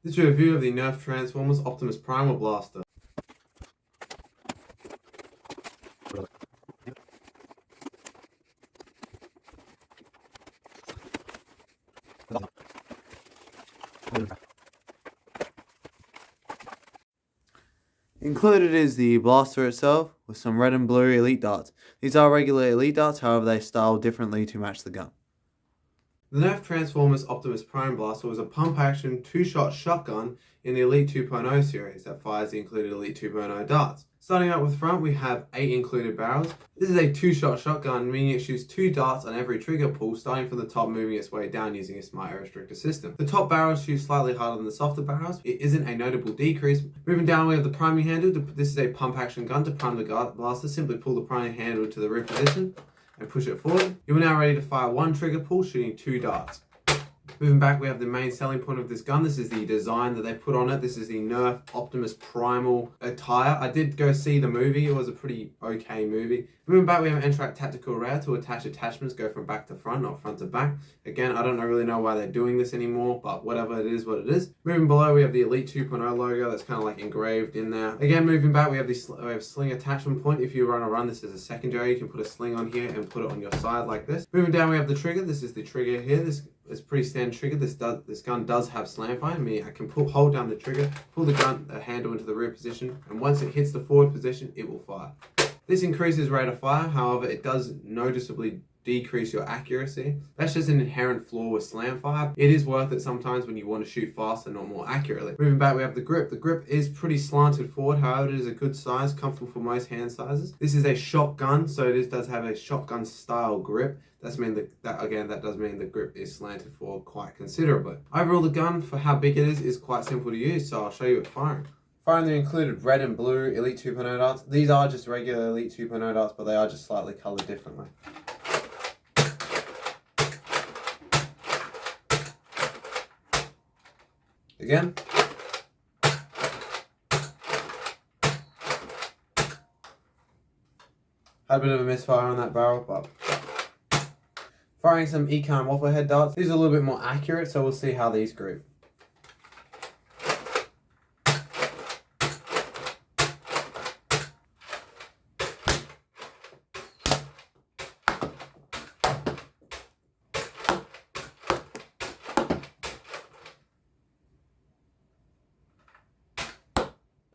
This is a review of the Nerf Transformers Optimus Primal Blaster. Included is the blaster itself with some red and blue elite darts. These are regular elite darts, however they style differently to match the gun. The Nerf Transformers Optimus Prime Blaster was a pump-action two-shot shotgun in the Elite 2.0 series that fires the included Elite 2.0 darts. Starting out with front, we have 8 included barrels. This is a two-shot shotgun, meaning it shoots 2 darts on every trigger pull, starting from the top, moving its way down using a smart air restrictor system. The top barrels shoot slightly harder than the softer barrels. It isn't a notable decrease. Moving down, we have the priming handle. This is a pump-action gun. To prime the blaster, simply pull the priming handle to the rib position and push it forward. You are now ready to fire 1 trigger pull, shooting 2 darts. Moving back, we have the main selling point of this gun. This is the design that they put on it. This is the Nerf Optimus Primal attire. I did go see the movie. It was a pretty okay movie. Moving back, we have an N-Track tactical rail to attach attachments, go from back to front, not front to back. Again, I don't really know why they're doing this anymore, but whatever, it is what it is. Moving below, we have the Elite 2.0 logo that's kind of like engraved in there. Again, moving back, we have this sling attachment point. If you run a run, this is a secondary. You can put a sling on here and put it on your side like this. Moving down, we have the trigger. This is the trigger here. This is pretty standard trigger. This gun does have slam fire. I mean, I can hold down the trigger, pull the handle into the rear position, and once it hits the forward position, it will fire. This increases rate of fire, however, it does noticeably decrease your accuracy. That's just an inherent flaw with slam fire. It is worth it sometimes when you want to shoot faster, not more accurately. Moving back, we have the grip. The grip is pretty slanted forward, however, it is a good size, comfortable for most hand sizes. This is a shotgun, so this does have a shotgun style grip. That does mean the grip is slanted forward quite considerably. Overall, the gun, for how big it is quite simple to use, so I'll show you it firing. Firing the included red and blue Elite 2.0 darts. These are just regular Elite 2.0 darts, but they are just slightly colored differently. Again. Had a bit of a misfire on that barrel, but firing some Econ waffle head darts. These are a little bit more accurate, so we'll see how these group.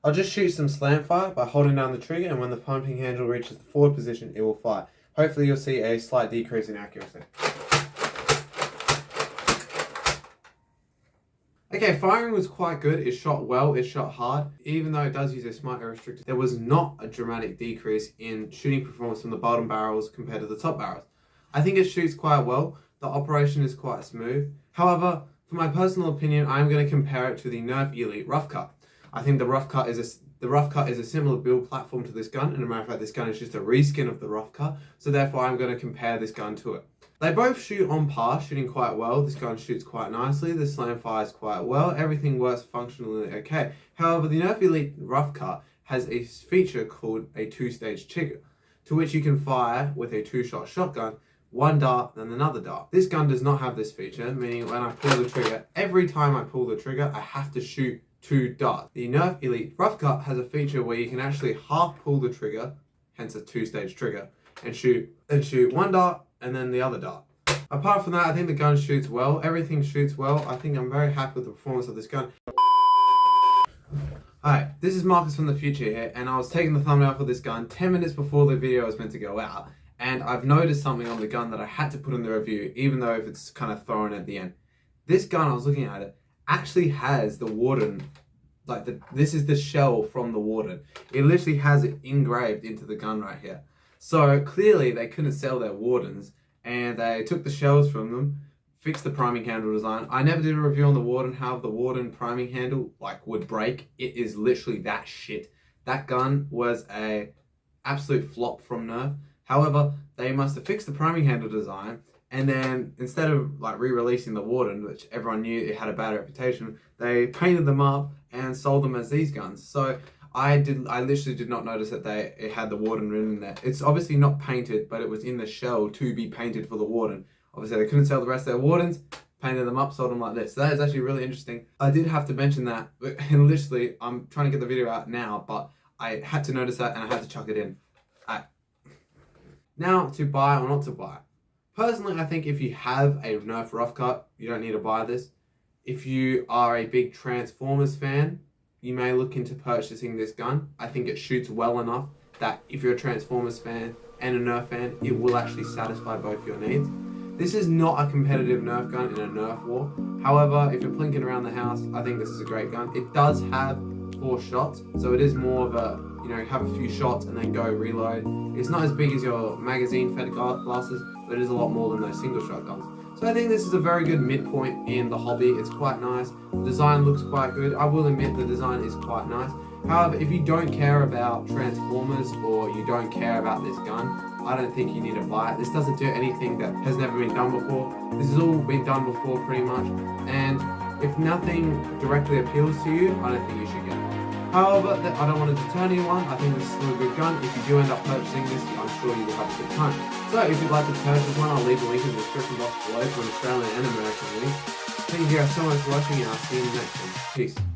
I'll just shoot some slam fire by holding down the trigger, and when the pumping handle reaches the forward position, it will fire. Hopefully you'll see a slight decrease in accuracy. Okay, firing was quite good. It shot well, it shot hard. Even though it does use a smart air restrictor, there was not a dramatic decrease in shooting performance from the bottom barrels compared to the top barrels. I think it shoots quite well. The operation is quite smooth. However, for my personal opinion, I'm going to compare it to the Nerf Elite Rough Cut. I think the Rough Cut is a similar build platform to this gun, and as a matter of fact, this gun is just a reskin of the Rough Cut, so therefore I'm going to compare this gun to it. They both shoot on par, shooting quite well. This gun shoots quite nicely, the slam fires quite well, everything works functionally okay. However, the Nerf Elite Rough Cut has a feature called a 2-stage trigger, to which you can fire with a 2-shot shotgun, 1 dart, then another dart. This gun does not have this feature, meaning when I pull the trigger, every time I pull the trigger, I have to shoot 2 darts. The Nerf Elite Rough Cut has a feature where you can actually half pull the trigger, hence a 2-stage trigger, and shoot 1 dart and then the other dart. Apart from that, I think the gun shoots well. Everything shoots well. I think I'm very happy with the performance of this gun. Alright, this is Marcus from the future here, and I was taking the thumbnail for this gun 10 minutes before the video was meant to go out, and I've noticed something on the gun that I had to put in the review, even though if it's kind of thrown at the end. This gun, I was looking at it, actually has the Warden, this is the shell from the Warden. It literally has it engraved into the gun right here. So clearly they couldn't sell their Wardens, and they took the shells from them, fixed the priming handle design. I never did a review on the Warden, how the Warden priming handle would break. It is literally that shit. That gun was a absolute flop from Nerf. However, they must have fixed the priming handle design, and then instead of re-releasing the Warden, which everyone knew it had a bad reputation, they painted them up and sold them as these guns. So I literally did not notice that it had the Warden written in there. It's obviously not painted, but it was in the shell to be painted for the Warden. Obviously they couldn't sell the rest of their Wardens, painted them up, sold them like this. So that is actually really interesting. I did have to mention that, and literally, I'm trying to get the video out now, but I had to notice that and I had to chuck it in. Now, to buy or not to buy. Personally, I think if you have a Nerf Rough Cut, you don't need to buy this. If you are a big Transformers fan, you may look into purchasing this gun. I think it shoots well enough that if you're a Transformers fan and a Nerf fan, it will actually satisfy both your needs. This is not a competitive Nerf gun in a Nerf war. However, if you're plinking around the house, I think this is a great gun. It does have 4 shots, so it is more of a, have a few shots and then go reload. It's not as big as your magazine fed blasters, but it is a lot more than those single shot guns. So I think this is a very good midpoint in the hobby. It's quite nice. The design looks quite good. I will admit the design is quite nice. However, if you don't care about Transformers or you don't care about this gun, I don't think you need to buy it. This doesn't do anything that has never been done before. This has all been done before pretty much. And if nothing directly appeals to you, I don't think you should get it. However, I don't want to deter anyone. I think this is still a good gun. If you do end up purchasing this, I'm sure you will have a good time. So if you'd like to purchase one, I'll leave a link in the description box below for an Australian and American link. Thank you guys so much for watching, and I'll see you in the next one. Peace.